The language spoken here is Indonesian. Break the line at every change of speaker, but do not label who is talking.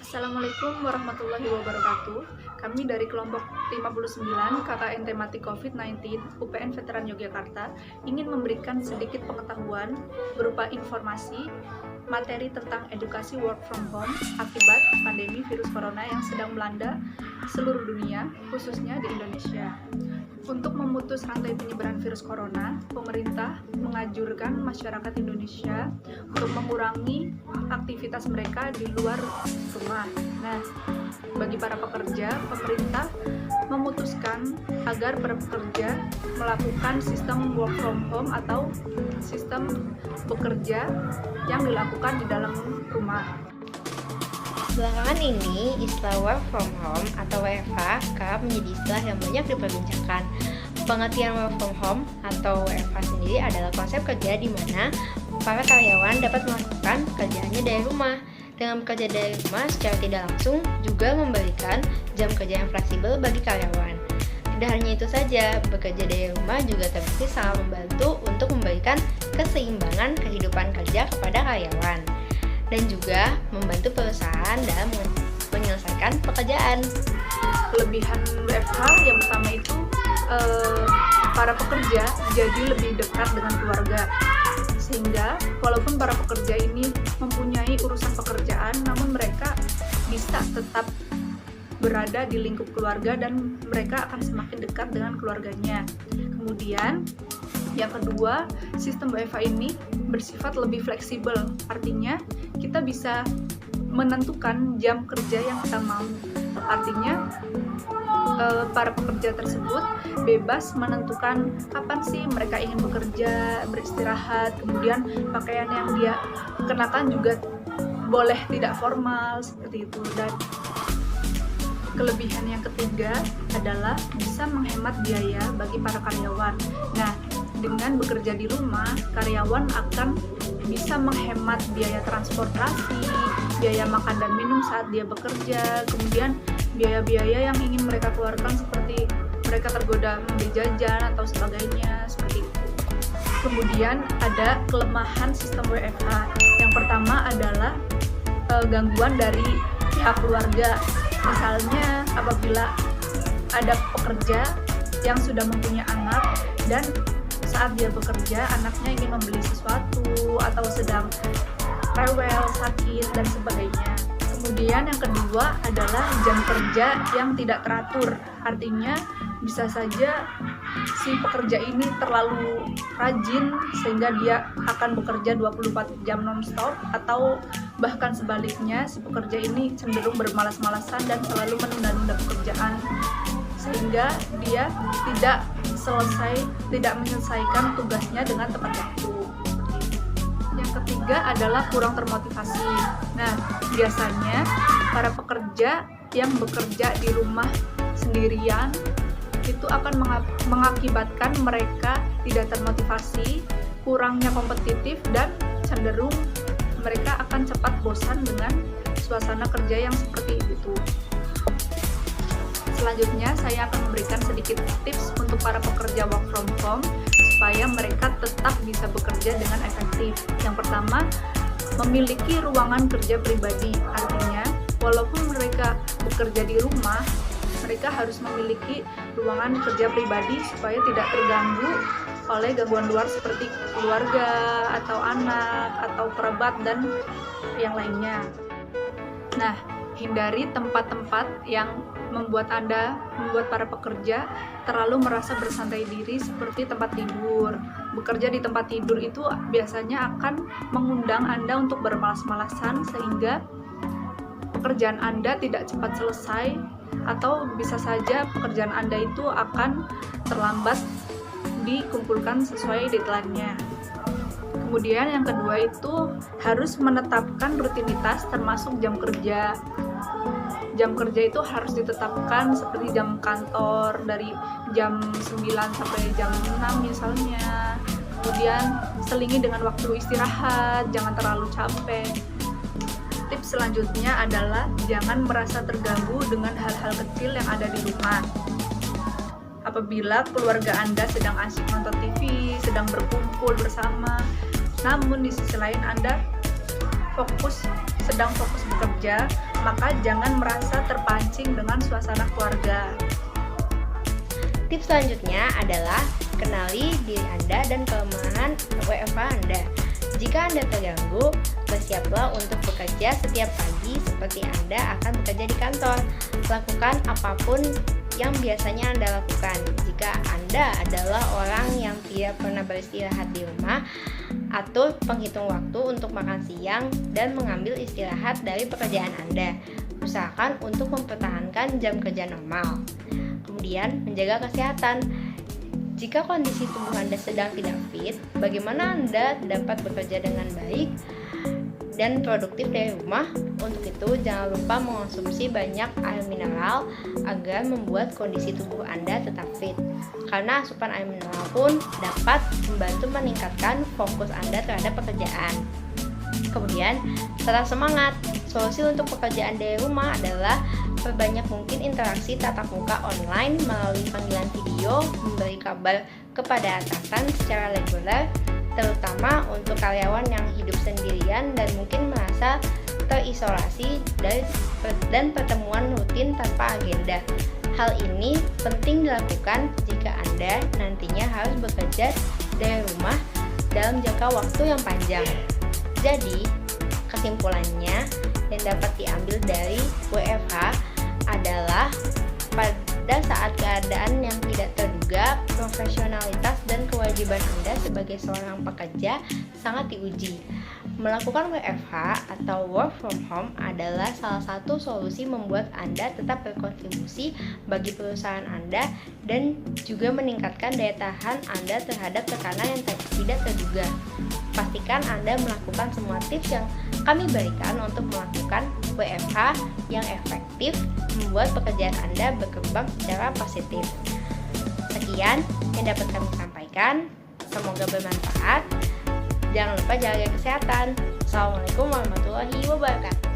Assalamualaikum warahmatullahi wabarakatuh. Kami dari kelompok 59 KKN tematik COVID-19 UPN Veteran Yogyakarta ingin memberikan sedikit pengetahuan berupa informasi materi tentang edukasi work from home akibat pandemi virus corona yang sedang melanda seluruh dunia, khususnya di Indonesia. Untuk memutus rantai penyebaran virus corona, pemerintah menganjurkan masyarakat Indonesia untuk mengurangi aktivitas mereka di luar rumah. Nah, bagi para pekerja, pemerintah memutuskan agar para pekerja melakukan sistem work from home atau sistem bekerja yang dilakukan di dalam rumah.
Belakangan ini, istilah work from home atau WFH kerap menjadi istilah yang banyak diperbincangkan. Pengertian work from home atau WFH sendiri adalah konsep kerja di mana para karyawan dapat melakukan kerjaannya dari rumah. Dengan bekerja dari rumah secara tidak langsung juga memberikan jam kerja yang fleksibel bagi karyawan. Tidak hanya itu saja, bekerja dari rumah juga terbukti sangat membantu untuk memberikan keseimbangan kehidupan kerja kepada karyawan dan juga membantu perusahaan dalam menyelesaikan pekerjaan.
Kelebihan WFH yang pertama itu para pekerja jadi lebih dekat dengan keluarga, sehingga walaupun para pekerja ini mempunyai urusan pekerjaan, namun mereka bisa tetap berada di lingkup keluarga dan mereka akan semakin dekat dengan keluarganya. Kemudian yang kedua, sistem WFH ini bersifat lebih fleksibel, artinya kita bisa menentukan jam kerja yang kita mau. Artinya para pekerja tersebut bebas menentukan kapan sih mereka ingin bekerja, beristirahat, kemudian pakaian yang dia kenakan juga boleh tidak formal seperti itu. Dan kelebihan yang ketiga adalah bisa menghemat biaya bagi para karyawan. Nah, dengan bekerja di rumah, karyawan akan bisa menghemat biaya transportasi, biaya makan dan minum saat dia bekerja, kemudian biaya-biaya yang ingin mereka keluarkan seperti mereka tergoda membeli jajan atau sebagainya, seperti itu. Kemudian ada kelemahan sistem WFH. Yang pertama adalah gangguan dari pihak keluarga. Misalnya apabila ada pekerja yang sudah mempunyai anak dan saat dia bekerja, anaknya ingin membeli sesuatu atau sedang rewel, sakit, dan sebagainya. Kemudian yang kedua adalah jam kerja yang tidak teratur. Artinya bisa saja si pekerja ini terlalu rajin sehingga dia akan bekerja 24 jam non-stop, atau bahkan sebaliknya si pekerja ini cenderung bermalas-malasan dan selalu menunda-nunda pekerjaan sehingga dia tidak menyelesaikan tugasnya dengan tepat waktu. Yang ketiga adalah kurang termotivasi. Nah, biasanya para pekerja yang bekerja di rumah sendirian itu akan mengakibatkan mereka tidak termotivasi, kurangnya kompetitif, dan cenderung mereka akan cepat bosan dengan suasana kerja yang seperti itu. Selanjutnya, saya akan memberikan sedikit tips untuk para pekerja work from home supaya mereka tetap bisa bekerja dengan efektif. Yang pertama, memiliki ruangan kerja pribadi. Artinya, walaupun mereka bekerja di rumah, mereka harus memiliki ruangan kerja pribadi supaya tidak terganggu oleh gangguan luar seperti keluarga atau anak atau kerabat dan yang lainnya. Nah, hindari tempat-tempat yang membuat para pekerja terlalu merasa bersantai diri seperti tempat tidur. Bekerja di tempat tidur itu biasanya akan mengundang Anda untuk bermalas-malasan sehingga pekerjaan Anda tidak cepat selesai, atau bisa saja pekerjaan Anda itu akan terlambat dikumpulkan sesuai deadline-nya. Kemudian yang kedua itu harus menetapkan rutinitas termasuk jam kerja. Jam kerja itu harus ditetapkan seperti jam kantor dari jam 9 sampai jam 6 misalnya. Kemudian selingi dengan waktu istirahat, jangan terlalu capek. Tips selanjutnya adalah jangan merasa terganggu dengan hal-hal kecil yang ada di rumah. Apabila keluarga Anda sedang asyik nonton TV, sedang berkumpul bersama, namun di sisi lain Anda fokus sedang fokus bekerja, maka jangan merasa terpancing dengan suasana keluarga.
Tips selanjutnya adalah kenali diri Anda dan kelemahan WFH Anda. Jika Anda terganggu, bersiaplah untuk bekerja setiap pagi seperti Anda akan bekerja di kantor. Lakukan apapun yang biasanya Anda lakukan. Jika Anda adalah orang yang tidak pernah beristirahat di rumah, atur penghitung waktu untuk makan siang dan mengambil istirahat dari pekerjaan Anda. Usahakan untuk mempertahankan jam kerja normal. Kemudian, menjaga kesehatan. Jika kondisi tubuh Anda sedang tidak fit, bagaimana Anda dapat bekerja dengan baik dan produktif dari rumah? Untuk itu, jangan lupa mengonsumsi banyak air mineral agar membuat kondisi tubuh Anda tetap fit. Karena asupan air mineral pun dapat membantu meningkatkan fokus Anda terhadap pekerjaan. Kemudian, tetap semangat. Solusi untuk pekerjaan dari rumah adalah perbanyak mungkin interaksi tatap muka online melalui panggilan video, memberi kabar kepada atasan secara reguler, terutama untuk karyawan yang hidup sendirian dan mungkin merasa terisolasi dan pertemuan rutin tanpa agenda. Hal ini penting dilakukan jika Anda nantinya harus bekerja dari rumah dalam jangka waktu yang panjang. Jadi, kesimpulannya yang dapat diambil dari WFH adalah pada saat keadaan yang tidak terduga, profesionalitas dan kewajiban Anda sebagai seorang pekerja sangat diuji. Melakukan WFH atau work from home adalah salah satu solusi membuat Anda tetap berkontribusi bagi perusahaan Anda dan juga meningkatkan daya tahan Anda terhadap tekanan yang tidak terduga. Pastikan Anda melakukan semua tips yang kami berikan untuk melakukan WFH yang efektif, membuat pekerjaan Anda berkembang secara positif. Sekian yang dapat kami sampaikan, semoga bermanfaat. Jangan lupa jaga kesehatan. Assalamualaikum warahmatullahi wabarakatuh.